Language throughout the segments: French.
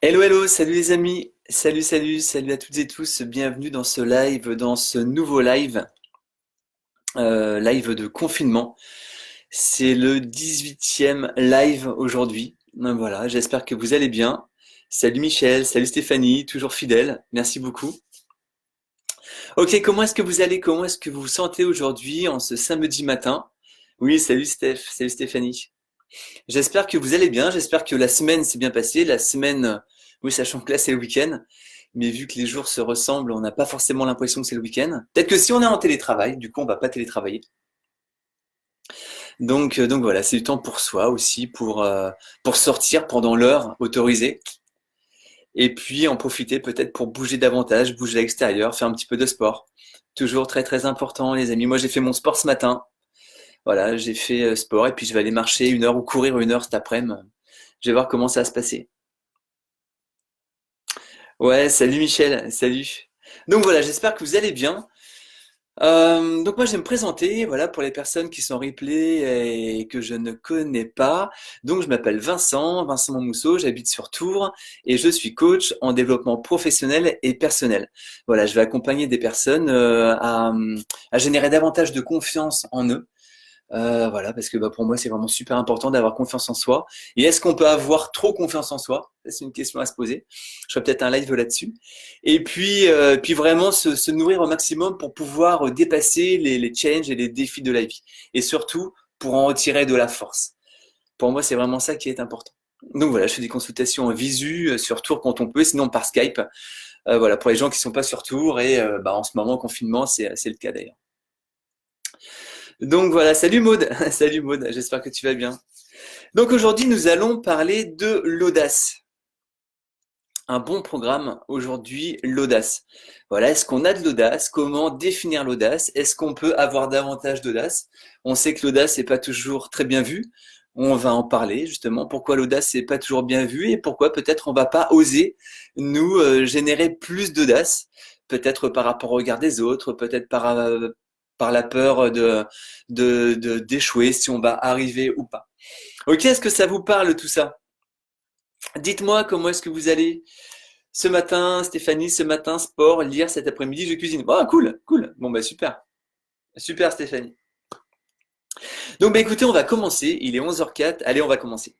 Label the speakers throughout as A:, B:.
A: Hello, hello, salut les amis, salut à toutes et tous, bienvenue dans ce live, dans ce nouveau live, live de confinement. C'est le 18e live aujourd'hui. Voilà, j'espère que vous allez bien. Salut Michel, salut Stéphanie, toujours fidèle, merci beaucoup. Ok, comment est-ce que vous allez? Comment est-ce que vous vous sentez aujourd'hui en ce samedi matin? Oui, salut Steph, salut Stéphanie. J'espère que vous allez bien, j'espère que la semaine s'est bien passée. La semaine, oui, sachant que là c'est le week-end, mais vu que les jours se ressemblent, on n'a pas forcément l'impression que c'est le week-end. Peut-être que si on est en télétravail, du coup on va pas télétravailler. Donc voilà, c'est du temps pour soi aussi, pour sortir pendant l'heure autorisée, et puis en profiter peut-être pour bouger davantage, bouger à l'extérieur, faire un petit peu de sport. Toujours très très important les amis. Moi j'ai fait mon sport ce matin. Voilà, j'ai fait sport et puis je vais aller marcher 1 heure ou courir 1 heure cet après-midi. Je vais voir comment ça va se passer. Ouais, salut Michel, salut. Donc voilà, j'espère que vous allez bien. Donc moi je vais me présenter, voilà, pour les personnes qui sont en replay et que je ne connais pas. Donc je m'appelle Vincent, Vincent Momousseau, j'habite sur Tours et je suis coach en développement professionnel et personnel. Voilà, je vais accompagner des personnes à générer davantage de confiance en eux. Voilà, parce que pour moi, c'est vraiment super important d'avoir confiance en soi. Et est-ce qu'on peut avoir trop confiance en soi? C'est une question à se poser. Je ferai peut-être un live là-dessus. Et puis vraiment se nourrir au maximum pour pouvoir dépasser les challenges et les défis de la vie. Et surtout, pour en retirer de la force. Pour moi, c'est vraiment ça qui est important. Donc voilà, je fais des consultations en visu sur Tours quand on peut, sinon par Skype. Voilà, pour les gens qui sont pas sur Tours et en ce moment, confinement, c'est le cas d'ailleurs. Donc voilà, salut Maud, salut Maud, j'espère que tu vas bien. Donc aujourd'hui, nous allons parler de l'audace. Un bon programme aujourd'hui, l'audace. Voilà, est-ce qu'on a de l'audace? Comment définir l'audace? Est-ce qu'on peut avoir davantage d'audace? On sait que l'audace n'est pas toujours très bien vue. On va en parler justement. Pourquoi l'audace n'est pas toujours bien vue et pourquoi peut-être on va pas oser nous générer plus d'audace? Peut-être par rapport au regard des autres, peut-être par la peur d'échouer si on va arriver ou pas. Ok, est-ce que ça vous parle tout ça? Dites-moi comment est-ce que vous allez ce matin, Stéphanie, ce matin, sport, lire cet après-midi, je cuisine. Oh, cool, cool. Bon, bah super. Super, Stéphanie. Donc, bah écoutez, on va commencer. Il est 11h04. Allez, on va commencer.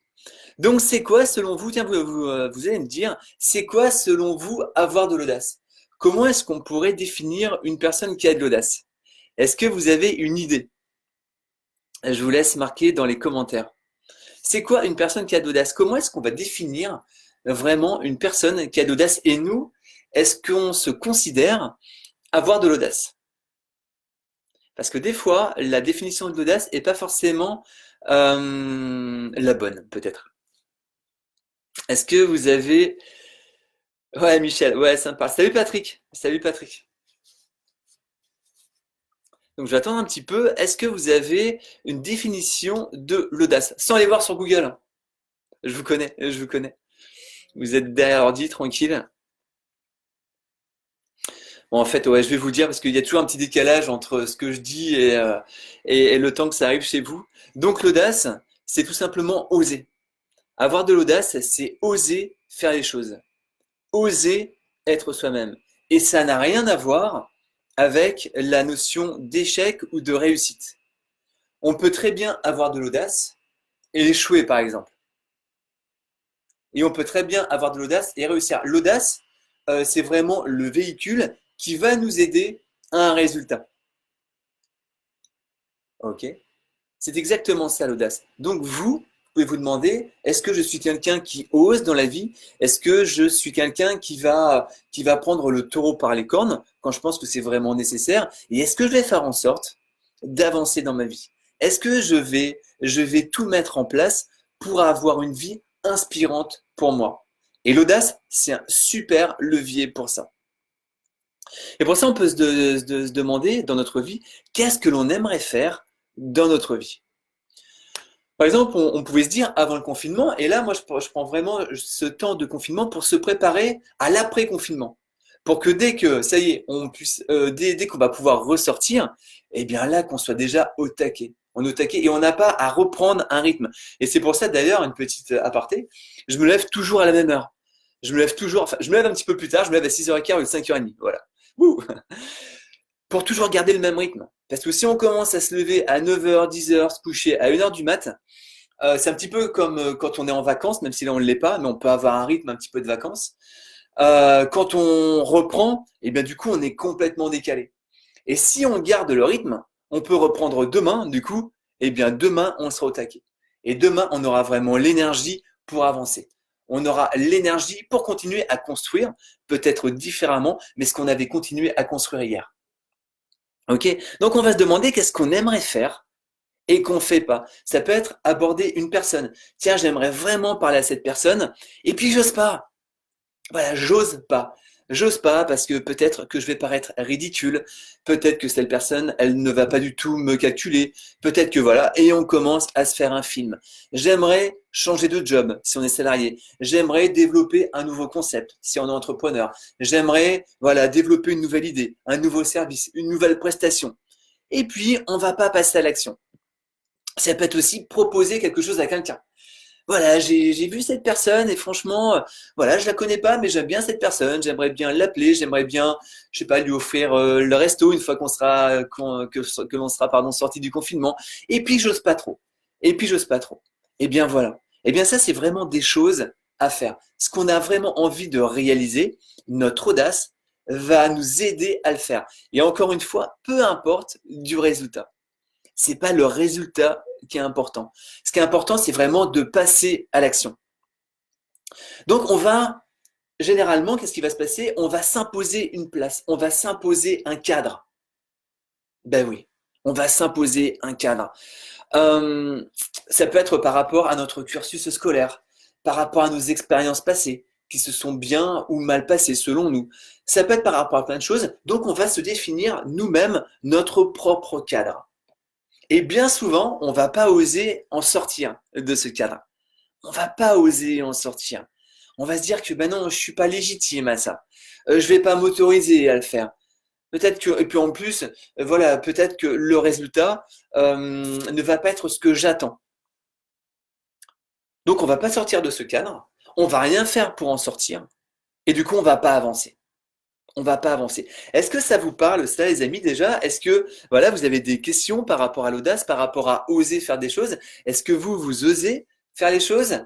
A: Donc, c'est quoi, selon vous, tiens, vous allez me dire, c'est quoi, selon vous, avoir de l'audace? Comment est-ce qu'on pourrait définir une personne qui a de l'audace? Est-ce que vous avez une idée? Je vous laisse marquer dans les commentaires. C'est quoi une personne qui a de l'audace? Comment est-ce qu'on va définir vraiment une personne qui a de l'audace? Et nous, est-ce qu'on se considère avoir de l'audace? Parce que des fois, la définition de l'audace est pas forcément la bonne, peut-être. Est-ce que vous avez... Ouais, Michel, ouais, sympa. Salut Patrick. Salut Patrick. Donc je vais attendre un petit peu. Est-ce que vous avez une définition de l'audace? Sans aller voir sur Google. Je vous connais, je vous connais. Vous êtes derrière l'ordi, tranquille. Bon, en fait, ouais, je vais vous dire parce qu'il y a toujours un petit décalage entre ce que je dis et le temps que ça arrive chez vous. Donc l'audace, c'est tout simplement oser. Avoir de l'audace, c'est oser faire les choses, oser être soi-même. Et ça n'a rien à voir avec la notion d'échec ou de réussite. On peut très bien avoir de l'audace et échouer, par exemple. Et on peut très bien avoir de l'audace et réussir. L'audace, c'est vraiment le véhicule qui va nous aider à un résultat. Ok? C'est exactement ça l'audace. Donc vous pouvez vous demander, est-ce que je suis quelqu'un qui ose dans la vie? Est-ce que je suis quelqu'un qui va prendre le taureau par les cornes quand je pense que c'est vraiment nécessaire? Et est-ce que je vais faire en sorte d'avancer dans ma vie? Est-ce que je vais tout mettre en place pour avoir une vie inspirante pour moi? Et l'audace, c'est un super levier pour ça. Et pour ça, on peut se demander dans notre vie, qu'est-ce que l'on aimerait faire dans notre vie? Par exemple, on pouvait se dire avant le confinement, et là, moi, je prends vraiment ce temps de confinement pour se préparer à l'après-confinement. Pour que dès que, ça y est, on puisse, dès qu'on va pouvoir ressortir, eh bien là, qu'on soit déjà au taquet. On est au taquet et on n'a pas à reprendre un rythme. Et c'est pour ça, d'ailleurs, une petite aparté, je me lève toujours à la même heure. Je me lève toujours, enfin, je me lève un petit peu plus tard, je me lève à 6h15 ou 5h30. Voilà. Wouh. Pour toujours garder le même rythme. Parce que si on commence à se lever à 9h, 10h, se coucher à 1h du mat, c'est un petit peu comme quand on est en vacances, même si là on ne l'est pas, mais on peut avoir un rythme un petit peu de vacances. Quand on reprend, et bien du coup on est complètement décalé. Et si on garde le rythme, on peut reprendre demain, du coup, et bien demain on sera au taquet. Et demain on aura vraiment l'énergie pour avancer. On aura l'énergie pour continuer à construire, peut-être différemment, mais ce qu'on avait continué à construire hier. Ok? Donc on va se demander qu'est-ce qu'on aimerait faire et qu'on ne fait pas. Ça peut être aborder une personne. Tiens, j'aimerais vraiment parler à cette personne, et puis j'ose pas. Voilà, j'ose pas. J'ose pas parce que peut-être que je vais paraître ridicule, peut-être que cette personne, elle ne va pas du tout me calculer, peut-être que voilà, et on commence à se faire un film. J'aimerais changer de job si on est salarié. J'aimerais développer un nouveau concept si on est entrepreneur. J'aimerais, voilà, développer une nouvelle idée, un nouveau service, une nouvelle prestation. Et puis, on va pas passer à l'action. Ça peut être aussi proposer quelque chose à quelqu'un. Voilà, j'ai vu cette personne et franchement, voilà, je la connais pas, mais j'aime bien cette personne. J'aimerais bien l'appeler, j'aimerais bien, je sais pas, lui offrir le resto une fois qu'on sera que l'on sera pardon sorti du confinement. Et puis j'ose pas trop. Et puis j'ose pas trop. Et bien voilà. Et bien ça, c'est vraiment des choses à faire. Ce qu'on a vraiment envie de réaliser, notre audace va nous aider à le faire. Et encore une fois, peu importe du résultat. C'est pas le résultat qui est important. Ce qui est important, c'est vraiment de passer à l'action. Donc, on va, généralement, qu'est-ce qui va se passer? On va s'imposer une place, on va s'imposer un cadre. Ben oui, on va s'imposer un cadre. Euh, Ça peut être par rapport à notre cursus scolaire, par rapport à nos expériences passées, qui se sont bien ou mal passées selon nous. Ça peut être par rapport à plein de choses. Donc, on va se définir nous-mêmes notre propre cadre. Et bien souvent, on va pas oser en sortir de ce cadre. On va pas oser en sortir. On va se dire que ben non, je suis pas légitime à ça. Je vais pas m'autoriser à le faire. Peut-être que et puis en plus, voilà, peut-être que le résultat ne va pas être ce que j'attends. Donc on va pas sortir de ce cadre. On va rien faire pour en sortir. Et du coup, on va pas avancer. On va pas avancer. Est-ce que ça vous parle, ça, les amis, déjà? Est-ce que, voilà, vous avez des questions par rapport à l'audace, par rapport à oser faire des choses? Est-ce que vous osez faire les choses?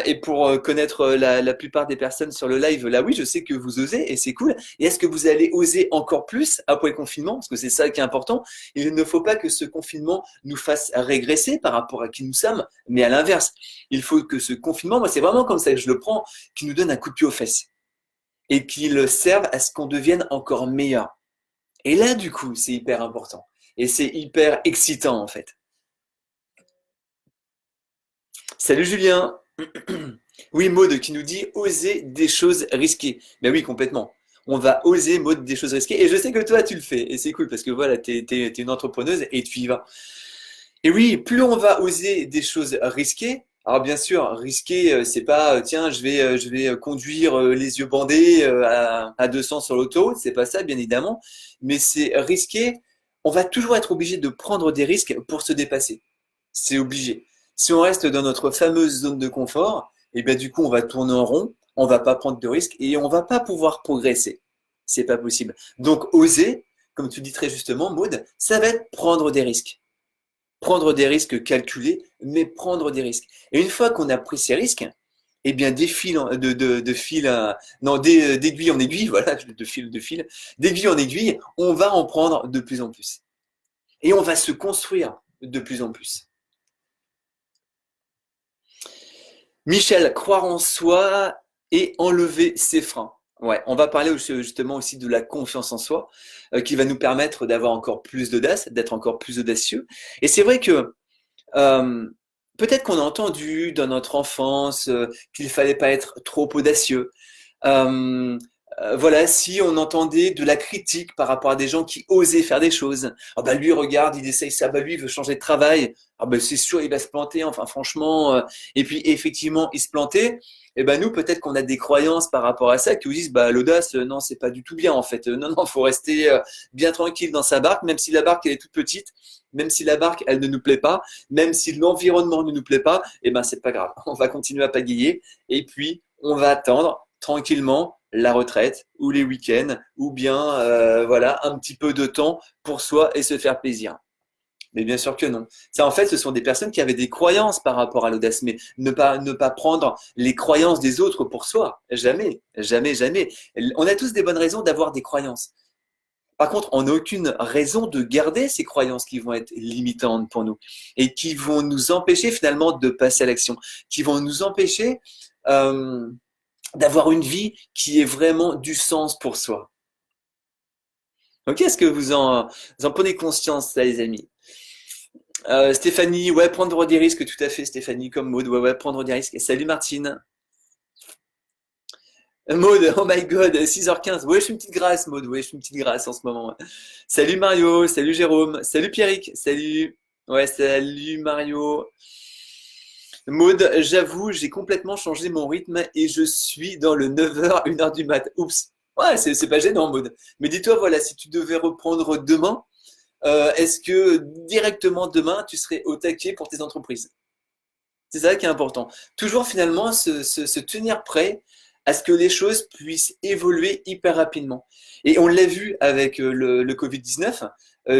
A: Et pour connaître la plupart des personnes sur le live, là, oui, je sais que vous osez et c'est cool. Et est-ce que vous allez oser encore plus après le confinement? Parce que c'est ça qui est important. Il ne faut pas que ce confinement nous fasse régresser par rapport à qui nous sommes, mais à l'inverse. Il faut que ce confinement, moi, c'est vraiment comme ça que je le prends, qui nous donne un coup de pied aux fesses et qu'ils servent à ce qu'on devienne encore meilleur. Et là, du coup, c'est hyper important. Et c'est hyper excitant, en fait. Salut Julien. Oui, Maud qui nous dit oser des choses risquées. Ben oui, complètement. On va oser, Maud, des choses risquées. Et je sais que toi, tu le fais. Et c'est cool parce que voilà, t'es une entrepreneuse et tu y vas. Et oui, plus on va oser des choses risquées, alors bien sûr, risqué, c'est pas tiens, je vais conduire les yeux bandés à 200 sur l'auto, c'est pas ça, bien évidemment, mais c'est risqué. On va toujours être obligé de prendre des risques pour se dépasser. C'est obligé. Si on reste dans notre fameuse zone de confort, et bien du coup, on va tourner en rond, on va pas prendre de risques et on va pas pouvoir progresser. C'est pas possible. Donc, oser, comme tu dis très justement, Maud, ça va être prendre des risques. Prendre des risques calculés, mais prendre des risques. Et une fois qu'on a pris ces risques, eh bien, de fil non, d'aiguille en aiguille, voilà, de fil, d'aiguille en aiguille, on va en prendre de plus en plus. Et on va se construire de plus en plus. Michel, croire en soi et enlever ses freins. Ouais, on va parler justement aussi de la confiance en soi, qui va nous permettre d'avoir encore plus d'audace, d'être encore plus audacieux. Et c'est vrai que Euh, peut-être qu'on a entendu dans notre enfance qu'il fallait pas être trop audacieux. Euh, voilà, si on entendait de la critique par rapport à des gens qui osaient faire des choses, ah bah lui regarde, il essaye ça, bah lui il veut changer de travail, ah bah c'est sûr il va se planter, enfin franchement, et puis effectivement il se plantait, et ben nous peut-être qu'on a des croyances par rapport à ça qui nous disent bah l'audace non c'est pas du tout bien en fait, non non faut rester bien tranquille dans sa barque, même si la barque elle est toute petite, même si la barque elle ne nous plaît pas, même si l'environnement ne nous plaît pas, et ben c'est pas grave, on va continuer à pagayer et puis on va attendre tranquillement la retraite ou les week-ends ou bien voilà un petit peu de temps pour soi et se faire plaisir. Mais bien sûr que non. Ça, en fait, ce sont des personnes qui avaient des croyances par rapport à l'audace, mais ne pas prendre les croyances des autres pour soi. Jamais, jamais, jamais. On a tous des bonnes raisons d'avoir des croyances. Par contre, on n'a aucune raison de garder ces croyances qui vont être limitantes pour nous et qui vont nous empêcher finalement de passer à l'action, qui vont nous empêcher euh, d'avoir une vie qui ait vraiment du sens pour soi. Ok, est-ce que vous en prenez conscience, là, les amis? Stéphanie, ouais, prendre des risques, tout à fait, Stéphanie, comme Maud, ouais, ouais, prendre des risques. Et salut Martine. Maud, oh my god, 6h15. Ouais, je suis une petite grasse, Maud, ouais, je suis une petite grasse en ce moment. Salut Mario, salut Jérôme, salut Pierrick, salut. Ouais, salut Mario. Maud, j'avoue, j'ai complètement changé mon rythme et je suis dans le 9h, 1h du mat. Oups. Ouais, c'est pas gênant, Maud. Mais dis-toi, voilà, si tu devais reprendre demain, est-ce que directement demain, tu serais au taquet pour tes entreprises? C'est ça qui est important. Toujours finalement se tenir prêt à ce que les choses puissent évoluer hyper rapidement. Et on l'a vu avec le Covid-19,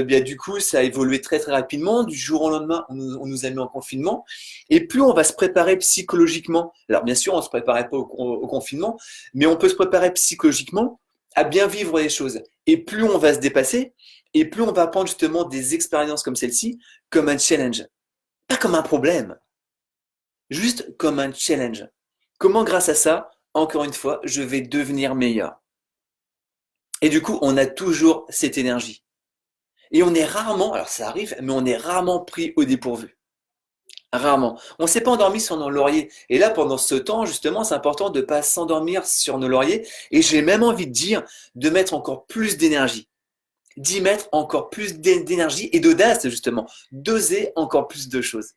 A: bien du coup ça a évolué très très rapidement. Du jour au lendemain, on nous a mis en confinement. Et plus on va se préparer psychologiquement, alors bien sûr on ne se préparait pas au confinement, mais on peut se préparer psychologiquement à bien vivre les choses. Et plus on va se dépasser, et plus on va prendre justement des expériences comme celle-ci comme un challenge, pas comme un problème, juste comme un challenge. Comment grâce à ça, encore une fois, je vais devenir meilleur. Et du coup, on a toujours cette énergie. Et on est rarement, alors ça arrive, mais on est rarement pris au dépourvu. Rarement. On ne s'est pas endormi sur nos lauriers. Et là, pendant ce temps, justement, c'est important de ne pas s'endormir sur nos lauriers. Et j'ai même envie de dire de mettre encore plus d'énergie. D'y mettre encore plus d'énergie et d'audace, justement. D'oser encore plus de choses.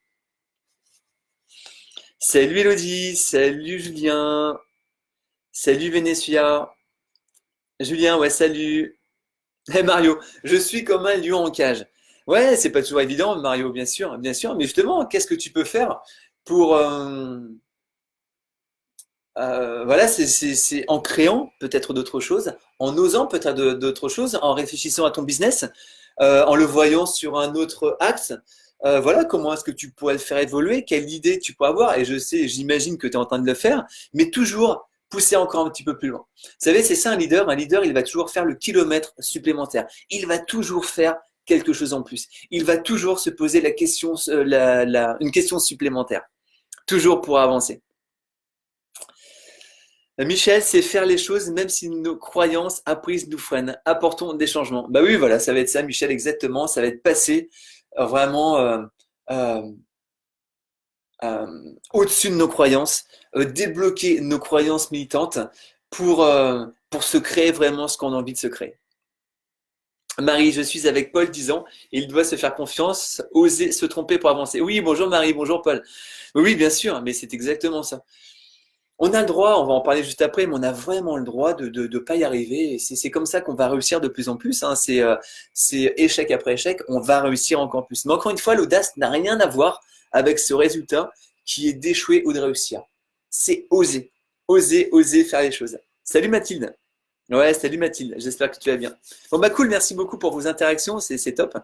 A: Salut Elodie, salut Julien, salut Vénétia. Julien, ouais, salut. Eh Mario, je suis comme un lion en cage. Ouais, c'est pas toujours évident, Mario, bien sûr, mais justement, qu'est-ce que tu peux faire pour, voilà, c'est en créant peut-être d'autres choses, en osant peut-être d'autres choses, en réfléchissant à ton business, en le voyant sur un autre axe. Voilà, comment est-ce que tu pourrais le faire évoluer, quelle idée tu peux avoir, et je sais, j'imagine que tu es en train de le faire, mais toujours pousser encore un petit peu plus loin. Vous savez, c'est ça un leader, il va toujours faire le kilomètre supplémentaire, il va toujours faire quelque chose en plus, il va toujours se poser la question, une question supplémentaire, toujours pour avancer. Michel, c'est faire les choses même si nos croyances apprises nous freinent. Apportons des changements. Bah oui, voilà, ça va être ça, Michel, exactement. Ça va être passer vraiment euh, au-dessus de nos croyances, débloquer nos croyances militantes pour se créer vraiment ce qu'on a envie de se créer. Marie, je suis avec Paul 10 ans. Il doit se faire confiance, oser se tromper pour avancer. Oui, bonjour Marie, bonjour Paul. Oui, bien sûr, mais c'est exactement ça. On a le droit, on va en parler juste après, mais on a vraiment le droit de pas y arriver. Et c'est comme ça qu'on va réussir de plus en plus, hein. C'est échec après échec, on va réussir encore plus. Mais encore une fois, l'audace n'a rien à voir avec ce résultat qui est d'échouer ou de réussir. C'est oser. Oser, oser faire les choses. Salut Mathilde. Ouais, salut Mathilde. J'espère que tu vas bien. Bon bah cool, merci beaucoup pour vos interactions, c'est top.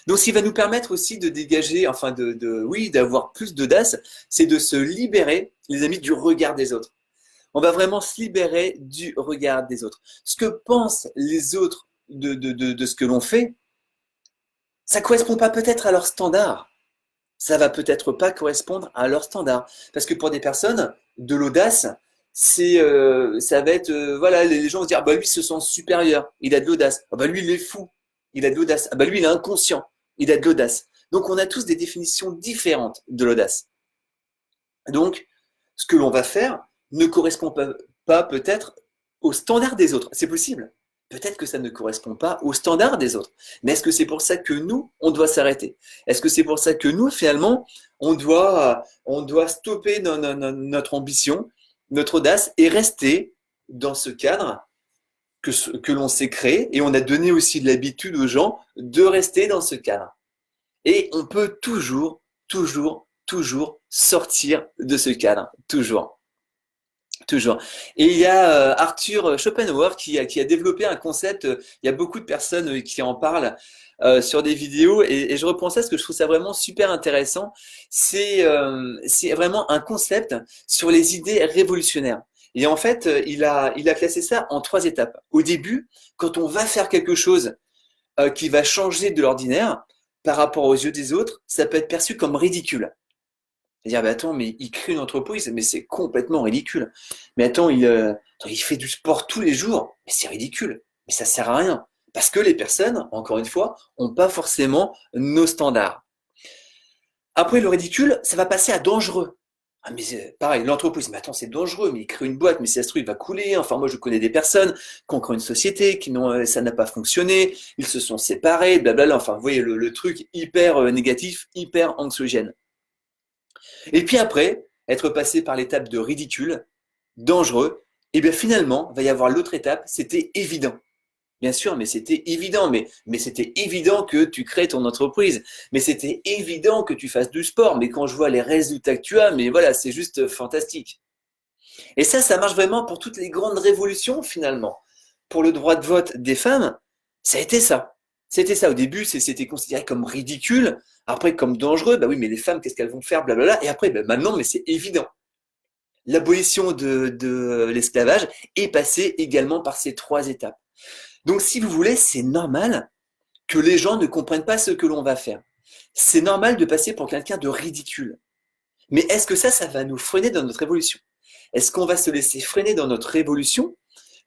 A: Donc, ce qui va nous permettre aussi de dégager, enfin oui, d'avoir plus d'audace, c'est de se libérer, les amis, du regard des autres. On va vraiment se libérer du regard des autres. Ce que pensent les autres de ce que l'on fait, ça correspond pas peut-être à leur standard. Ça va peut-être pas correspondre à leur standard. Parce que pour des personnes, de l'audace, ça va être, voilà, les gens vont se dire, ah bah lui, il se sent supérieur, il a de l'audace. Ah bah lui, il est fou, il a de l'audace. Ah bah lui, il est inconscient, il a de l'audace. Donc, on a tous des définitions différentes de l'audace. Donc, ce que l'on va faire ne correspond pas peut-être au standard des autres. C'est possible. Peut-être que ça ne correspond pas au standard des autres. Mais est-ce que c'est pour ça que nous, on doit s'arrêter? Est-ce que c'est pour ça que nous, finalement, on doit stopper notre ambition, notre audace et rester dans ce cadre que l'on s'est créé et on a donné aussi de l'habitude aux gens de rester dans ce cadre. Et on peut toujours, toujours, toujours sortir de ce cadre. Toujours. Toujours. Et il y a Arthur Schopenhauer qui a développé un concept, il y a beaucoup de personnes qui en parlent sur des vidéos, et je reprends ça parce que je trouve ça vraiment super intéressant. C'est vraiment un concept sur les idées révolutionnaires. Et en fait, il a classé ça en 3 étapes. Au début, quand on va faire quelque chose qui va changer de l'ordinaire par rapport aux yeux des autres, ça peut être perçu comme ridicule. C'est-à-dire, bah attends, mais il crée une entreprise, mais c'est complètement ridicule. Mais attends, attends, il fait du sport tous les jours, mais c'est ridicule. Mais ça sert à rien. Parce que les personnes, encore une fois, n'ont pas forcément nos standards. Après le ridicule, ça va passer à dangereux. Ah mais pareil, l'entreprise, mais attends, c'est dangereux, mais il crée une boîte, mais si ça se trouve, il va couler. Enfin, moi, je connais des personnes qui ont créé une société, ça n'a pas fonctionné, ils se sont séparés, blablabla. Enfin, vous voyez le truc hyper négatif, hyper anxiogène. Et puis après, être passé par l'étape de ridicule, dangereux, et bien finalement, va y avoir l'autre étape, c'était évident. Bien sûr, mais c'était évident, mais c'était évident que tu crées ton entreprise, mais c'était évident que tu fasses du sport, mais quand je vois les résultats que tu as, mais voilà, c'est juste fantastique. Et ça marche vraiment pour toutes les grandes révolutions finalement. Pour le droit de vote des femmes, ça a été ça. C'était ça. Au début, c'était considéré comme ridicule, après comme dangereux. Bah oui, mais les femmes, qu'est-ce qu'elles vont faire, blablabla. Et après, bah maintenant, mais c'est évident. L'abolition de l'esclavage est passée également par ces 3 étapes. Donc, si vous voulez, c'est normal que les gens ne comprennent pas ce que l'on va faire. C'est normal de passer pour quelqu'un de ridicule. Mais est-ce que ça va nous freiner dans notre évolution? Est-ce qu'on va se laisser freiner dans notre évolution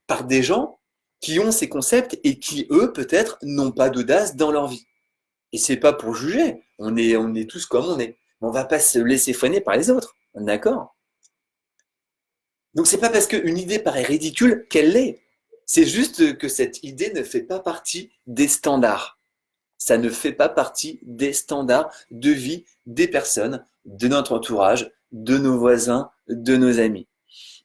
A: par des gens qui ont ces concepts et qui, eux, peut-être, n'ont pas d'audace dans leur vie? Et c'est pas pour juger, on est tous comme on est. On va pas se laisser freiner par les autres, d'accord? Donc c'est pas parce qu'une idée paraît ridicule qu'elle l'est. C'est juste que cette idée ne fait pas partie des standards. Ça ne fait pas partie des standards de vie des personnes, de notre entourage, de nos voisins, de nos amis.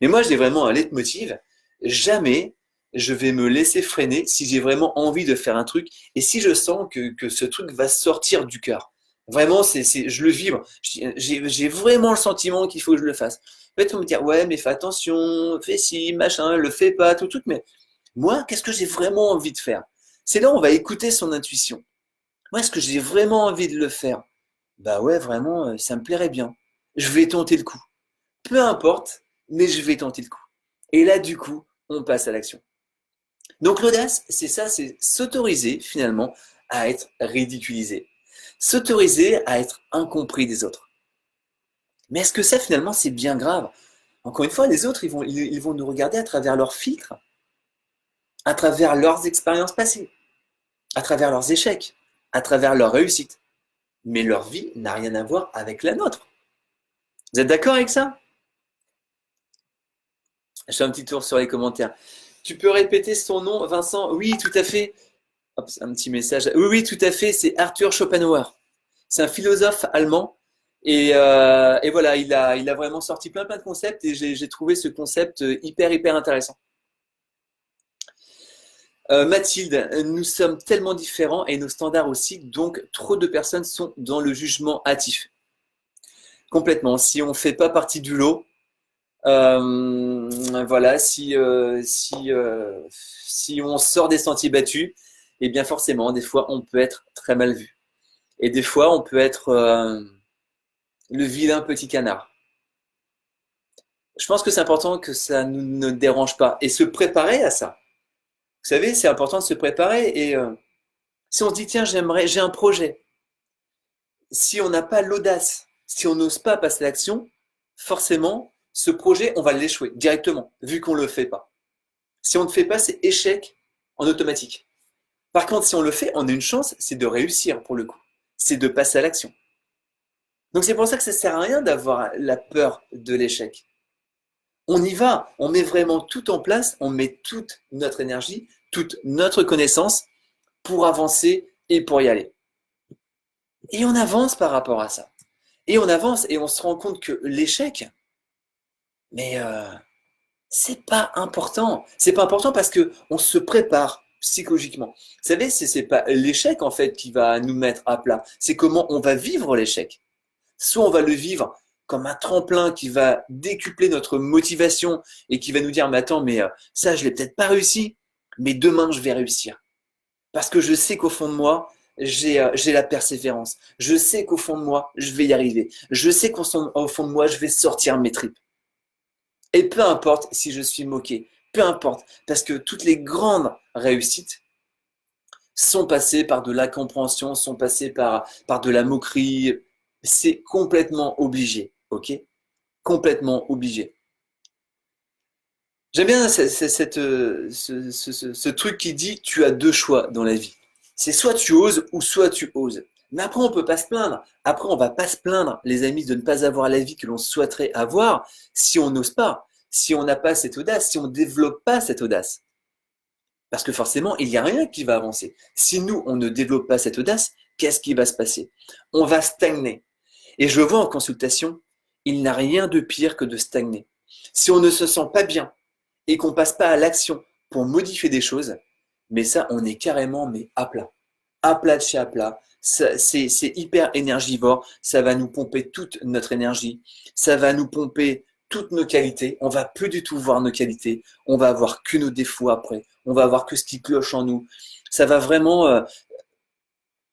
A: Mais moi, j'ai vraiment un leitmotiv. Jamais je vais me laisser freiner si j'ai vraiment envie de faire un truc et si je sens que ce truc va sortir du cœur. Vraiment, je le vibre. J'ai vraiment le sentiment qu'il faut que je le fasse. Peut-être on me dire, ouais, mais fais attention, fais ci, machin, le fais pas, tout, mais moi, qu'est-ce que j'ai vraiment envie de faire? C'est là où on va écouter son intuition. Moi, est-ce que j'ai vraiment envie de le faire? Bah ouais, vraiment, ça me plairait bien. Je vais tenter le coup. Peu importe, mais je vais tenter le coup. Et là, du coup, on passe à l'action. Donc l'audace, c'est ça, c'est s'autoriser finalement à être ridiculisé. S'autoriser à être incompris des autres. Mais est-ce que ça finalement c'est bien grave? Encore une fois, les autres, ils vont nous regarder à travers leurs filtres, à travers leurs expériences passées, à travers leurs échecs, à travers leurs réussites. Mais leur vie n'a rien à voir avec la nôtre. Vous êtes d'accord avec ça? Je fais un petit tour sur les commentaires. Tu peux répéter son nom, Vincent? Oui, tout à fait. Hop, un petit message. Oui, oui, tout à fait. C'est Arthur Schopenhauer. C'est un philosophe allemand. Et voilà, il a vraiment sorti plein de concepts et j'ai trouvé ce concept hyper intéressant. Mathilde, nous sommes tellement différents et nos standards aussi, donc trop de personnes sont dans le jugement hâtif. Complètement. Si on ne fait pas partie du lot, voilà, si on sort des sentiers battus, eh bien forcément, des fois, on peut être très mal vu. Et des fois, on peut être le vilain petit canard. Je pense que c'est important que ça nous ne dérange pas et se préparer à ça. Vous savez, c'est important de se préparer et si on se dit, tiens, j'ai un projet, si on n'a pas l'audace, si on n'ose pas passer à l'action, forcément, ce projet, on va l'échouer directement, vu qu'on ne le fait pas. Si on ne fait pas, c'est échec en automatique. Par contre, si on le fait, on a une chance, c'est de réussir pour le coup. C'est de passer à l'action. Donc c'est pour ça que ça ne sert à rien d'avoir la peur de l'échec. On y va, on met vraiment tout en place, on met toute notre énergie, toute notre connaissance pour avancer et pour y aller. Et on avance par rapport à ça. Et on avance et on se rend compte que l'échec, mais c'est pas important. C'est pas important parce que on se prépare psychologiquement. Vous savez, c'est pas l'échec en fait qui va nous mettre à plat. C'est comment on va vivre l'échec. Soit on va le vivre comme un tremplin qui va décupler notre motivation et qui va nous dire, mais attends, mais ça, je l'ai peut-être pas réussi, mais demain, je vais réussir. Parce que je sais qu'au fond de moi, j'ai la persévérance. Je sais qu'au fond de moi, je vais y arriver. Je sais qu'au fond de moi, je vais sortir mes tripes. Et peu importe si je suis moqué, peu importe, parce que toutes les grandes réussites sont passées par de l'incompréhension, sont passées par de la moquerie. C'est complètement obligé, ok? Complètement obligé. J'aime bien ce truc qui dit tu as deux choix dans la vie. C'est soit tu oses ou soit tu oses. Mais après, on peut pas se plaindre. Après, on va pas se plaindre, les amis, de ne pas avoir la vie que l'on souhaiterait avoir si on n'ose pas, si on n'a pas cette audace, si on ne développe pas cette audace. Parce que forcément, il n'y a rien qui va avancer. Si nous, on ne développe pas cette audace, qu'est-ce qui va se passer? On va stagner. Et je le vois en consultation, il n'y a rien de pire que de stagner. Si on ne se sent pas bien et qu'on passe pas à l'action pour modifier des choses, mais ça, on est carrément mais à plat de chez à plat. C'est hyper énergivore, ça va nous pomper toute notre énergie, ça va nous pomper toutes nos qualités, on va plus du tout voir nos qualités, on va avoir que nos défauts après, on va avoir que ce qui cloche en nous. Ça va vraiment.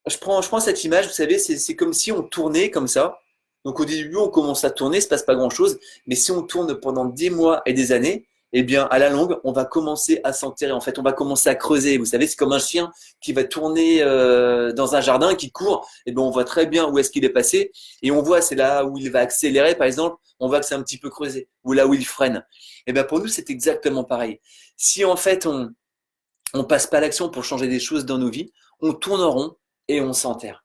A: Je prends cette image, vous savez, c'est comme si on tournait comme ça. Donc au début, on commence à tourner, il ne se passe pas grand-chose. Mais si on tourne pendant des mois et des années, eh bien, à la longue, on va commencer à s'enterrer. En fait, on va commencer à creuser. Vous savez, c'est comme un chien qui va tourner dans un jardin, qui court. Eh bien, on voit très bien où est-ce qu'il est passé. Et on voit, c'est là où il va accélérer, par exemple, on voit que c'est un petit peu creusé. Ou là où il freine. Eh bien, pour nous, c'est exactement pareil. Si en fait, on passe pas à l'action pour changer des choses dans nos vies, on tourne en rond et on s'enterre.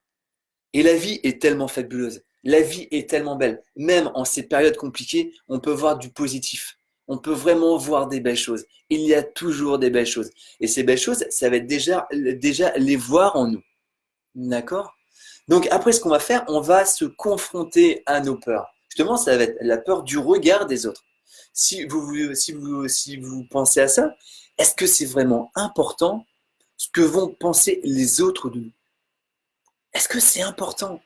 A: Et la vie est tellement fabuleuse, la vie est tellement belle. Même en ces périodes compliquées, on peut voir du positif. On peut vraiment voir des belles choses. Il y a toujours des belles choses. Et ces belles choses, ça va être déjà les voir en nous. D'accord? Donc après, ce qu'on va faire, on va se confronter à nos peurs. Justement, ça va être la peur du regard des autres. Si vous pensez à ça, est-ce que c'est vraiment important ce que vont penser les autres de nous? Est-ce que c'est important?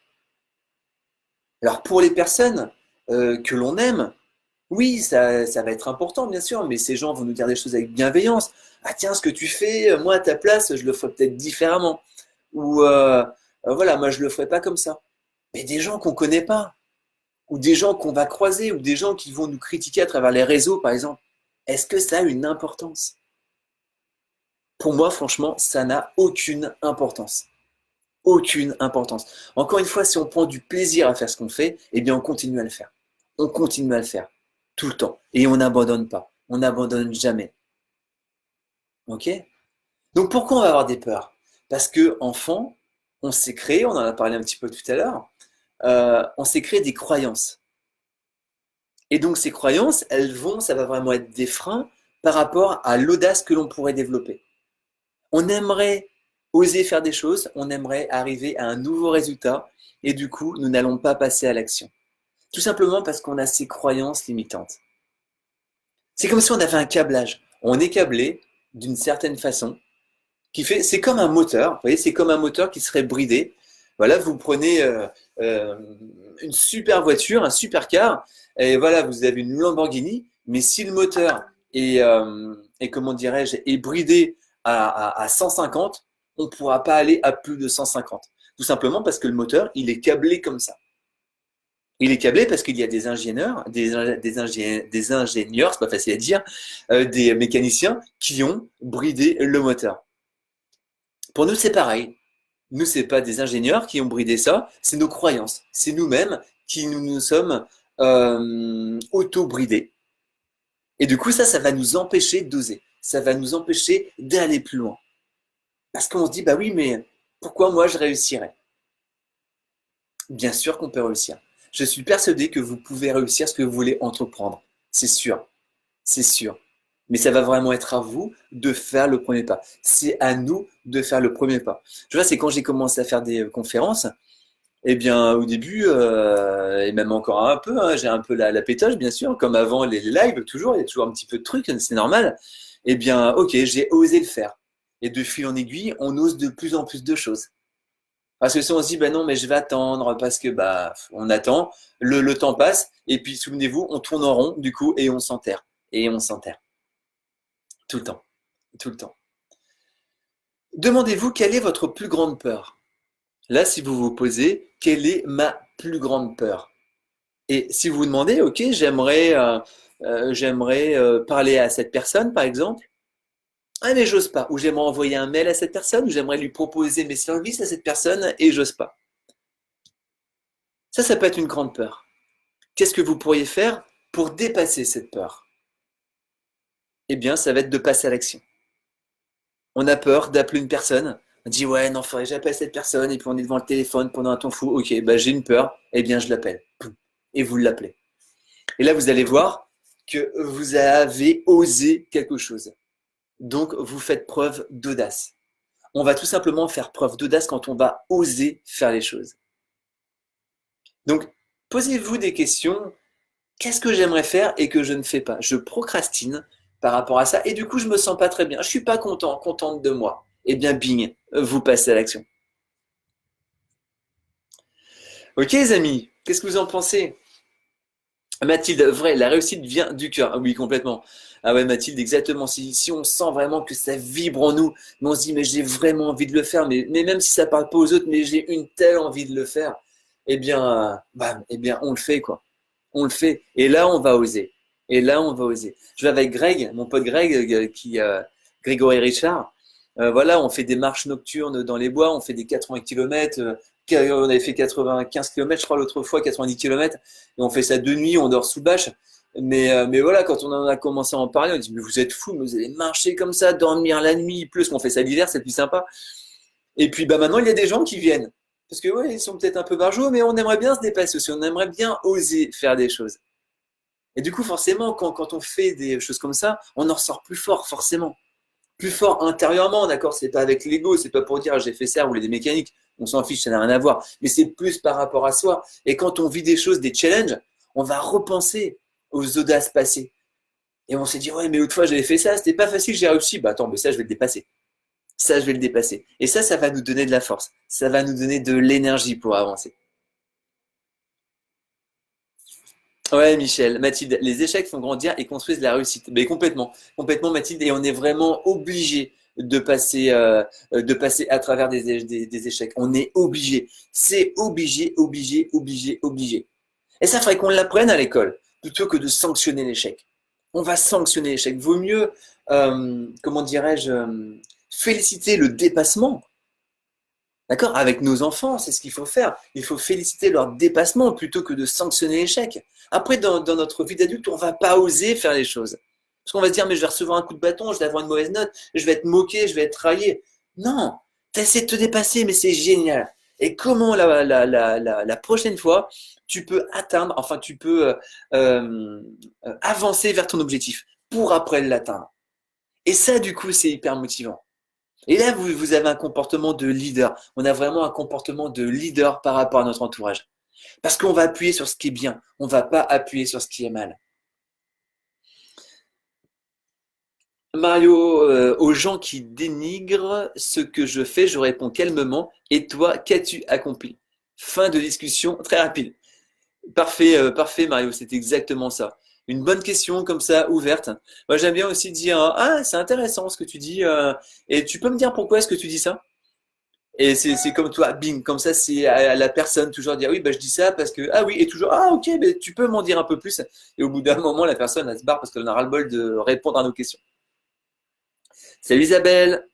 A: Alors pour les personnes que l'on aime, oui, ça va être important, bien sûr, mais ces gens vont nous dire des choses avec bienveillance. Ah tiens, ce que tu fais, moi à ta place, je le ferais peut-être différemment. Ou voilà, moi je le ferais pas comme ça. Mais des gens qu'on connaît pas, ou des gens qu'on va croiser, ou des gens qui vont nous critiquer à travers les réseaux, par exemple, est-ce que ça a une importance? Pour moi, franchement, ça n'a aucune importance. Aucune importance. Encore une fois, si on prend du plaisir à faire ce qu'on fait, eh bien on continue à le faire. On continue à le faire tout le temps. Et on n'abandonne pas. On n'abandonne jamais. Ok? Donc pourquoi on va avoir des peurs? Parce que enfant, on s'est créé, on en a parlé un petit peu tout à l'heure, on s'est créé des croyances. Et donc ces croyances, ça va vraiment être des freins par rapport à l'audace que l'on pourrait développer. On aimerait oser faire des choses, on aimerait arriver à un nouveau résultat, et du coup, nous n'allons pas passer à l'action. Tout simplement parce qu'on a ces croyances limitantes. C'est comme si on avait un câblage. On est câblé d'une certaine façon, c'est comme un moteur, vous voyez, c'est comme un moteur qui serait bridé. Voilà, vous prenez euh, une super voiture, un super car, et voilà, vous avez une Lamborghini, mais si le moteur est comment dirais-je, est bridé à 150, on ne pourra pas aller à plus de 150. Tout simplement parce que le moteur, il est câblé comme ça. Il est câblé parce qu'il y a des ingénieurs, des ingénieurs, c'est pas facile à dire, des mécaniciens qui ont bridé le moteur. Pour nous, c'est pareil. Nous, c'est pas des ingénieurs qui ont bridé ça, c'est nos croyances. C'est nous-mêmes qui nous sommes auto-bridés. Et du coup, ça va nous empêcher d'oser. Ça va nous empêcher d'aller plus loin. Parce qu'on se dit, bah oui, mais pourquoi moi je réussirais? Bien sûr qu'on peut réussir. Je suis persuadé que vous pouvez réussir ce que vous voulez entreprendre. C'est sûr. C'est sûr. Mais ça va vraiment être à vous de faire le premier pas. C'est à nous de faire le premier pas. Tu vois, c'est quand j'ai commencé à faire des conférences, eh bien, au début, et même encore un peu, hein, j'ai un peu la pétoche, bien sûr, comme avant les lives, toujours, il y a toujours un petit peu de trucs, c'est normal. Eh bien, ok, j'ai osé le faire. Et de fil en aiguille, on ose de plus en plus de choses. Parce que si on se dit, bah non, mais je vais attendre, parce que bah on attend, le temps passe, et puis souvenez-vous, on tourne en rond, du coup, et on s'enterre. Et on s'enterre. Tout le temps. Tout le temps. Demandez-vous quelle est votre plus grande peur. Là, si vous vous posez, quelle est ma plus grande peur? Et si vous vous demandez, ok, j'aimerais parler à cette personne, par exemple, ah mais j'ose pas. Ou j'aimerais envoyer un mail à cette personne, ou j'aimerais lui proposer mes services à cette personne et j'ose pas. Ça peut être une grande peur. Qu'est-ce que vous pourriez faire pour dépasser cette peur? Eh bien, ça va être de passer à l'action. On a peur d'appeler une personne. On dit ouais, non, faudrait que j'appelle cette personne et puis on est devant le téléphone pendant un temps fou. Ok, bah j'ai une peur. Eh bien, je l'appelle. Et vous l'appelez. Et là, vous allez voir que vous avez osé quelque chose. Donc, vous faites preuve d'audace. On va tout simplement faire preuve d'audace quand on va oser faire les choses. Donc, posez-vous des questions. Qu'est-ce que j'aimerais faire et que je ne fais pas? Je procrastine par rapport à ça et du coup, je me sens pas très bien. Je suis pas contente de moi. Eh bien, bing, vous passez à l'action. Ok, les amis, qu'est-ce que vous en pensez? Mathilde, vrai, la réussite vient du cœur. Ah oui, complètement. Ah ouais, Mathilde, exactement. Si on sent vraiment que ça vibre en nous, mais on se dit, mais j'ai vraiment envie de le faire, mais même si ça parle pas aux autres, mais j'ai une telle envie de le faire, eh bien, bam, eh bien, on le fait, quoi. On le fait. Et là, on va oser. Et là, on va oser. Je vais avec Greg, mon pote Greg, Grégory Richard. Voilà, on fait des marches nocturnes dans les bois, on fait des 80 km. On avait fait 95 km, je crois, l'autre fois, 90 km. Et on fait ça de nuit, on dort sous bâche. Mais voilà, quand on en a commencé à en parler, on dit, mais vous êtes fous, mais vous allez marcher comme ça, dormir la nuit, il pleut, parce qu'on fait ça l'hiver, c'est plus sympa. Et puis bah maintenant, il y a des gens qui viennent. Parce que ouais, ils sont peut-être un peu barjots, mais on aimerait bien se dépasser aussi, on aimerait bien oser faire des choses. Et du coup, forcément, quand on fait des choses comme ça, on en ressort plus fort, forcément. Plus fort intérieurement, d'accord? C'est pas avec l'ego, c'est pas pour dire j'ai fait ça, ou les mécaniques, on s'en fiche, ça n'a rien à voir. Mais c'est plus par rapport à soi. Et quand on vit des choses, des challenges, on va repenser aux audaces passées. Et on s'est dit, ouais, mais l'autre fois j'avais fait ça, c'était pas facile, j'ai réussi. Bah attends, mais ça, je vais le dépasser. Ça, je vais le dépasser. Et ça va nous donner de la force. Ça va nous donner de l'énergie pour avancer. Ouais, Michel, Mathilde, les échecs font grandir et construisent la réussite. Mais complètement, complètement, Mathilde, et on est vraiment obligé de passer à travers des échecs. On est obligé. C'est obligé, obligé, obligé, obligé. Et ça ferait qu'on l'apprenne à l'école, plutôt que de sanctionner l'échec. On va sanctionner l'échec. Vaut mieux, comment dirais-je, féliciter le dépassement. D'accord? Avec nos enfants, c'est ce qu'il faut faire. Il faut féliciter leur dépassement plutôt que de sanctionner l'échec. Après, dans notre vie d'adulte, on va pas oser faire les choses. Parce qu'on va se dire, mais je vais recevoir un coup de bâton, je vais avoir une mauvaise note, je vais être moqué, je vais être raillé. Non, tu essaies de te dépasser, mais c'est génial. Et comment la prochaine fois, tu peux atteindre, enfin, tu peux avancer vers ton objectif pour après l'atteindre. Et ça, du coup, c'est hyper motivant. Et là, vous avez un comportement de leader. On a vraiment un comportement de leader par rapport à notre entourage. Parce qu'on va appuyer sur ce qui est bien. On ne va pas appuyer sur ce qui est mal. Mario, aux gens qui dénigrent ce que je fais, je réponds calmement. Et toi, qu'as-tu accompli? Fin de discussion très rapide. Parfait, parfait, Mario, c'est exactement ça. Une bonne question comme ça, ouverte. Moi, j'aime bien aussi dire, ah, c'est intéressant ce que tu dis. Et tu peux me dire pourquoi est-ce que tu dis ça? Et c'est comme toi, bing, comme ça, c'est à la personne toujours dire oui, bah, je dis ça parce que, ah oui, et toujours, ah ok, mais tu peux m'en dire un peu plus. Et au bout d'un moment, la personne, elle se barre parce qu'elle en a ras-le-bol de répondre à nos questions. Salut Isabelle.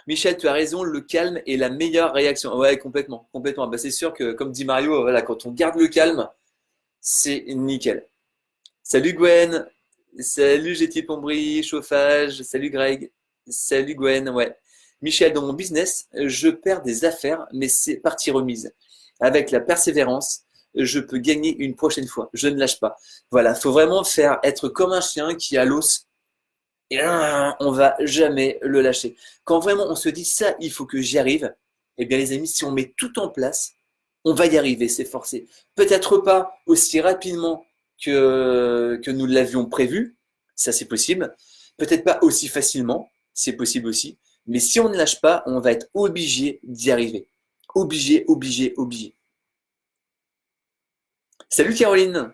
A: Michel, tu as raison, le calme est la meilleure réaction. Ouais, complètement, complètement. Bah, c'est sûr que, comme dit Mario, voilà, quand on garde le calme, c'est nickel. Salut Gwen. Salut GT Pombry, chauffage. Salut Greg. Salut Gwen, ouais. Michel, dans mon business, je perds des affaires, mais c'est partie remise. Avec la persévérance, je peux gagner une prochaine fois. Je ne lâche pas. Voilà, faut vraiment faire être comme un chien qui a l'os et on va jamais le lâcher. Quand vraiment on se dit ça, il faut que j'y arrive, eh bien les amis, si on met tout en place, on va y arriver, c'est forcé. Peut-être pas aussi rapidement que nous l'avions prévu, ça c'est possible. Peut-être pas aussi facilement, c'est possible aussi. Mais si on ne lâche pas, on va être obligé d'y arriver. Obligé, obligé, obligé. Salut Caroline.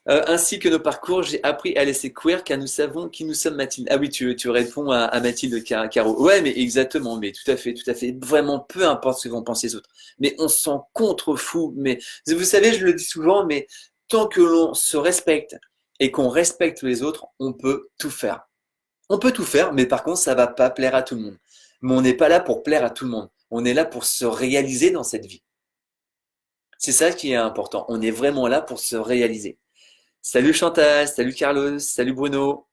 A: Ainsi que nos parcours, j'ai appris à laisser courir car nous savons qui nous sommes, Mathilde. Ah oui, tu réponds à Mathilde Caro. Ouais, mais exactement, mais tout à fait, tout à fait. Vraiment, peu importe ce que vont penser les autres. Mais on s'en contrefou. Mais vous savez, je le dis souvent, mais tant que l'on se respecte et qu'on respecte les autres, on peut tout faire. On peut tout faire, mais par contre, ça va pas plaire à tout le monde. Mais on n'est pas là pour plaire à tout le monde. On est là pour se réaliser dans cette vie. C'est ça qui est important. On est vraiment là pour se réaliser. Salut Chantal, salut Carlos, salut Bruno.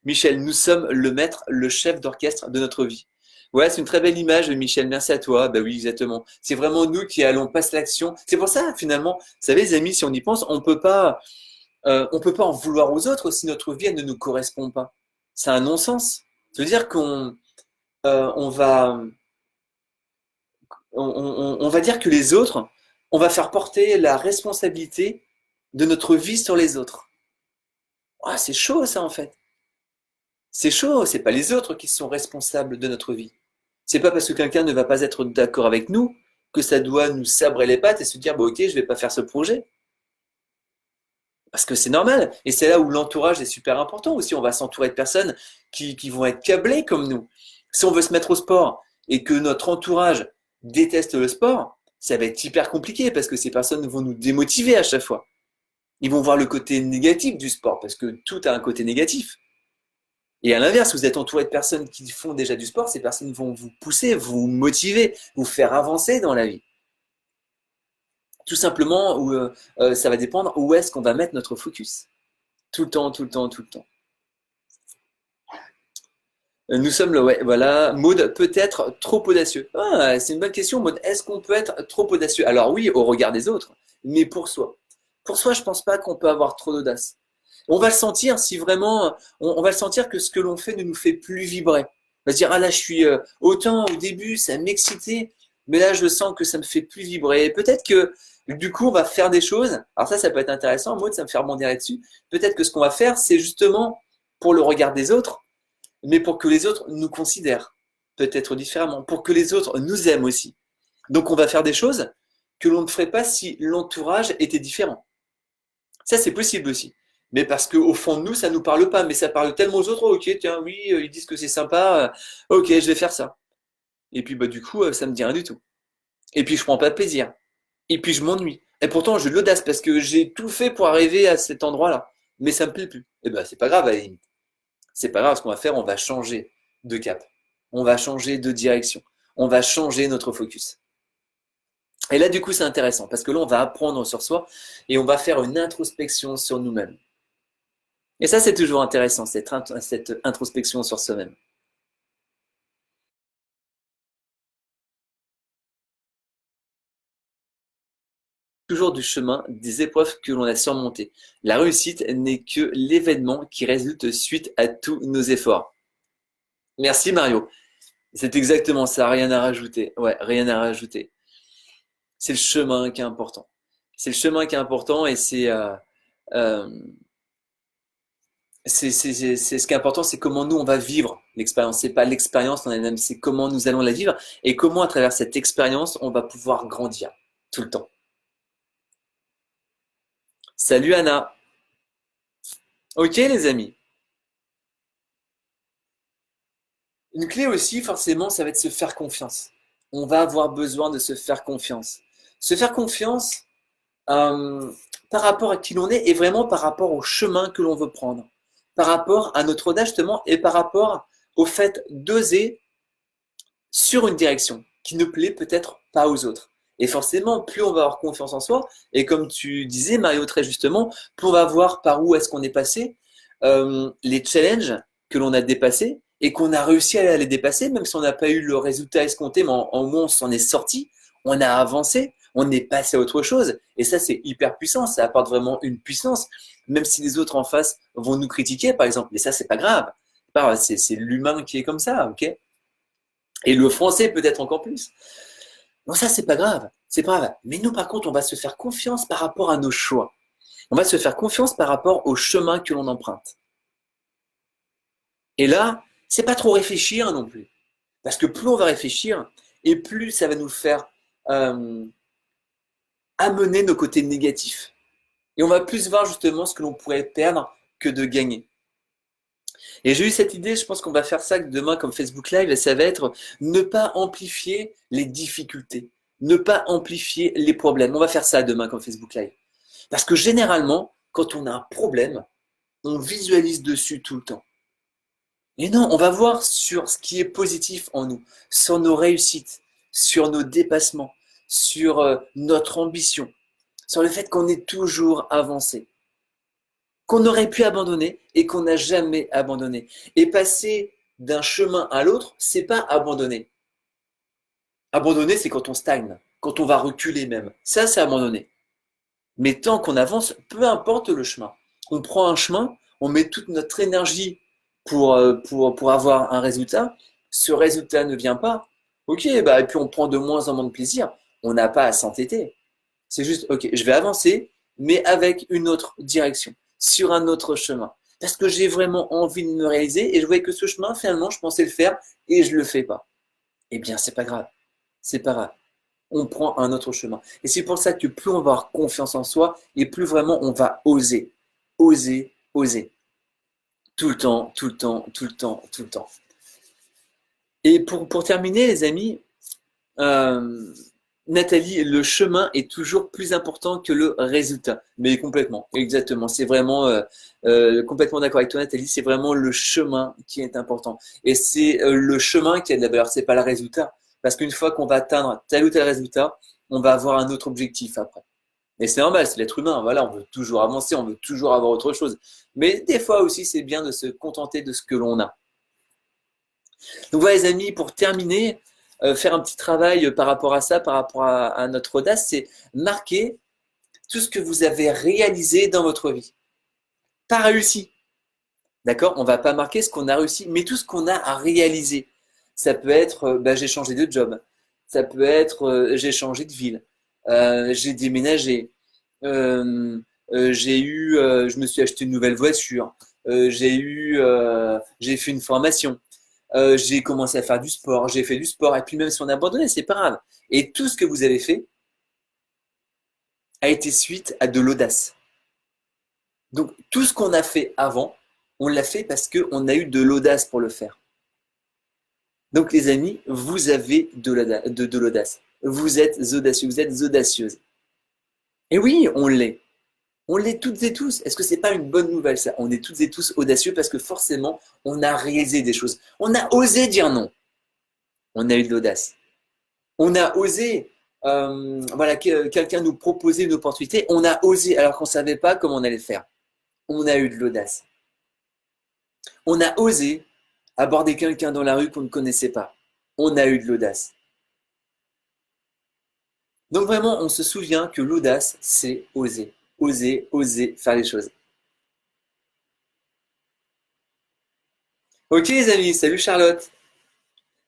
A: Michel, nous sommes le maître, le chef d'orchestre de notre vie. Ouais, c'est une très belle image, Michel. Merci à toi. Bah oui, exactement. C'est vraiment nous qui allons passer l'action. C'est pour ça, finalement, vous savez, les amis, si on y pense, on peut pas en vouloir aux autres si notre vie elle ne nous correspond pas. C'est un non-sens. Ça veut dire on va, on va dire que les autres, on va faire porter la responsabilité de notre vie sur les autres. Ah, c'est chaud ça en fait. C'est chaud, c'est pas les autres qui sont responsables de notre vie. C'est pas parce que quelqu'un ne va pas être d'accord avec nous que ça doit nous sabrer les pattes et se dire bah ok, je vais pas faire ce projet. Parce que c'est normal. Et c'est là où l'entourage est super important aussi. On va s'entourer de personnes qui vont être câblées comme nous. Si on veut se mettre au sport et que notre entourage déteste le sport, ça va être hyper compliqué parce que ces personnes vont nous démotiver à chaque fois. Ils vont voir le côté négatif du sport parce que tout a un côté négatif. Et à l'inverse, vous êtes entouré de personnes qui font déjà du sport, ces personnes vont vous pousser, vous motiver, vous faire avancer dans la vie. Tout simplement, ça va dépendre où est-ce qu'on va mettre notre focus. Tout le temps, tout le temps, tout le temps. Nous sommes le, ouais, voilà. Maud, peut-être trop audacieux. Ah, c'est une bonne question, Maud. Est-ce qu'on peut être trop audacieux? Alors oui, au regard des autres, mais pour soi. Pour soi, je pense pas qu'on peut avoir trop d'audace. On va le sentir si vraiment, on va le sentir que ce que l'on fait ne nous fait plus vibrer. On va se dire, ah là, je suis autant au début, ça m'excitait, mais là, je sens que ça me fait plus vibrer. Peut-être que du coup, on va faire des choses. Alors ça peut être intéressant. Maud, ça me fait rebondir là-dessus. Peut-être que ce qu'on va faire, c'est justement pour le regard des autres mais pour que les autres nous considèrent, peut-être différemment, pour que les autres nous aiment aussi. Donc on va faire des choses que l'on ne ferait pas si l'entourage était différent. Ça c'est possible aussi. Mais parce qu'au fond de nous, ça ne nous parle pas, mais ça parle tellement aux autres, oh, ok, tiens, oui, ils disent que c'est sympa, ok, je vais faire ça. Et puis bah du coup, ça me dit rien du tout. Et puis je prends pas de plaisir. Et puis je m'ennuie. Et pourtant j'ai de l'audace parce que j'ai tout fait pour arriver à cet endroit-là. Mais ça me plaît plus. Et ben c'est pas grave à la limite. C'est pas grave, ce qu'on va faire, on va changer de cap. On va changer de direction. On va changer notre focus. Et là, du coup, c'est intéressant parce que là, on va apprendre sur soi et on va faire une introspection sur nous-mêmes. Et ça, c'est toujours intéressant, cette introspection sur soi-même. Toujours du chemin des épreuves que l'on a surmontées. La réussite n'est que l'événement qui résulte suite à tous nos efforts. Merci Mario. C'est exactement ça, rien à rajouter. Ouais, rien à rajouter. C'est le chemin qui est important. C'est le chemin qui est important et euh, c'est ce qui est important, c'est comment nous on va vivre l'expérience. C'est pas l'expérience en elle-même, c'est comment nous allons la vivre et comment à travers cette expérience on va pouvoir grandir tout le temps. Salut Anna. Ok les amis. Une clé aussi, forcément, ça va être se faire confiance. On va avoir besoin de se faire confiance. Se faire confiance euh, par rapport à qui l'on est et vraiment par rapport au chemin que l'on veut prendre, par rapport à notre audace justement et par rapport au fait d'oser sur une direction qui ne plaît peut-être pas aux autres. Et forcément, plus on va avoir confiance en soi, et comme tu disais Mario très justement, plus on va voir par où est-ce qu'on est passé, les challenges que l'on a dépassés et qu'on a réussi à les dépasser, même si on n'a pas eu le résultat escompté, mais en moins on s'en est sorti, on a avancé, on est passé à autre chose. Et ça, c'est hyper puissant, ça apporte vraiment une puissance, même si les autres en face vont nous critiquer, par exemple. Mais ça, c'est pas grave. C'est l'humain qui est comme ça, ok? Et le français peut-être encore plus. Non, ça, c'est pas grave. C'est pas grave. Mais nous, par contre, on va se faire confiance par rapport à nos choix. On va se faire confiance par rapport au chemin que l'on emprunte. Et là, c'est pas trop réfléchir non plus. Parce que plus on va réfléchir, et plus ça va nous faire amener nos côtés négatifs. Et on va plus voir justement ce que l'on pourrait perdre que de gagner. Et j'ai eu cette idée, je pense qu'on va faire ça demain comme Facebook Live, et ça va être ne pas amplifier les difficultés, ne pas amplifier les problèmes. On va faire ça demain comme Facebook Live. Parce que généralement, quand on a un problème, on visualise dessus tout le temps. Et non, on va voir sur ce qui est positif en nous, sur nos réussites, sur nos dépassements, sur notre ambition, sur le fait qu'on est toujours avancé, qu'on aurait pu abandonner et qu'on n'a jamais abandonné. Et passer d'un chemin à l'autre, c'est pas abandonner. Abandonner, c'est quand on stagne, quand on va reculer même. Ça, c'est abandonner. Mais tant qu'on avance, peu importe le chemin. On prend un chemin, on met toute notre énergie pour avoir un résultat. Ce résultat ne vient pas. Ok, bah, et puis on prend de moins en moins de plaisir. On n'a pas à s'entêter. C'est juste, ok, je vais avancer, mais avec une autre direction, sur un autre chemin. Parce que j'ai vraiment envie de me réaliser et je voyais que ce chemin, finalement, je pensais le faire et je le fais pas. Eh bien, c'est pas grave. C'est pas grave. On prend un autre chemin. Et c'est pour ça que plus on va avoir confiance en soi et plus vraiment on va oser. Oser, oser. Tout le temps, tout le temps, tout le temps, tout le temps. Et pour terminer, les amis, Nathalie, le chemin est toujours plus important que le résultat. Mais complètement, exactement. C'est vraiment complètement d'accord avec toi, Nathalie. C'est vraiment le chemin qui est important. Et c'est le chemin qui a de la valeur. C'est pas le résultat. Parce qu'une fois qu'on va atteindre tel ou tel résultat, on va avoir un autre objectif après. Et c'est normal, c'est l'être humain. Voilà, on veut toujours avancer, on veut toujours avoir autre chose. Mais des fois aussi, c'est bien de se contenter de ce que l'on a. Donc voilà, les amis, pour terminer, faire un petit travail par rapport à ça, par rapport à notre audace, c'est marquer tout ce que vous avez réalisé dans votre vie. Pas réussi. D'accord? On ne va pas marquer ce qu'on a réussi, mais tout ce qu'on a réalisé. Ça peut être, j'ai changé de job. Ça peut être, j'ai changé de ville. J'ai déménagé. Je me suis acheté une nouvelle voiture. J'ai fait une formation. J'ai commencé à faire du sport. J'ai fait du sport. Et puis même si on a abandonné, c'est pas grave. Et tout ce que vous avez fait a été suite à de l'audace. Donc tout ce qu'on a fait avant, on l'a fait parce qu'on a eu de l'audace pour le faire. Donc les amis, vous avez de l'audace. Vous êtes audacieux, vous êtes audacieuse. Et oui, on l'est. On l'est toutes et tous. Est-ce que c'est pas une bonne nouvelle ça? On est toutes et tous audacieux parce que forcément, on a réalisé des choses. On a osé dire non. On a eu de l'audace. On a osé, quelqu'un nous proposait une opportunité. On a osé alors qu'on ne savait pas comment on allait le faire. On a eu de l'audace. On a osé aborder quelqu'un dans la rue qu'on ne connaissait pas. On a eu de l'audace. Donc vraiment, on se souvient que l'audace, c'est oser. Oser, oser faire les choses. Ok les amis, salut Charlotte.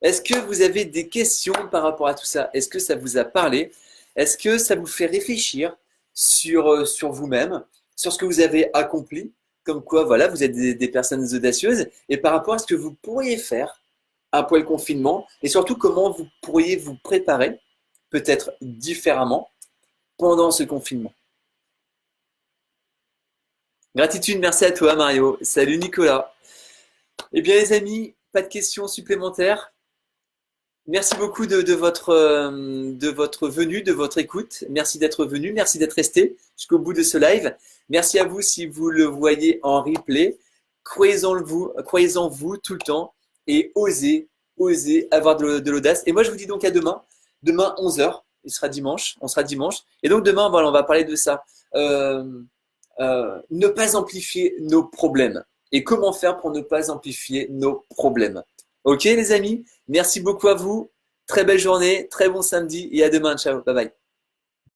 A: Est-ce que vous avez des questions par rapport à tout ça? Est-ce que ça vous a parlé? Est-ce que ça vous fait réfléchir sur vous-même, sur ce que vous avez accompli? Comme quoi, voilà, vous êtes des personnes audacieuses et par rapport à ce que vous pourriez faire après le confinement et surtout comment vous pourriez vous préparer, peut-être différemment, pendant ce confinement. Gratitude, merci à toi Mario. Salut Nicolas. Eh bien les amis, pas de questions supplémentaires. Merci beaucoup de votre venue, de votre écoute. Merci d'être venu, merci d'être resté jusqu'au bout de ce live. Merci à vous si vous le voyez en replay. Croyez en vous tout le temps et osez avoir de l'audace. Et moi, je vous dis donc à demain. Demain, 11h, il sera dimanche, on sera dimanche. Et donc demain, voilà, on va parler de ça. Ne pas amplifier nos problèmes. Et comment faire pour ne pas amplifier nos problèmes. Ok les amis, merci beaucoup à vous. Très belle journée, très bon samedi et à demain. Ciao, bye bye.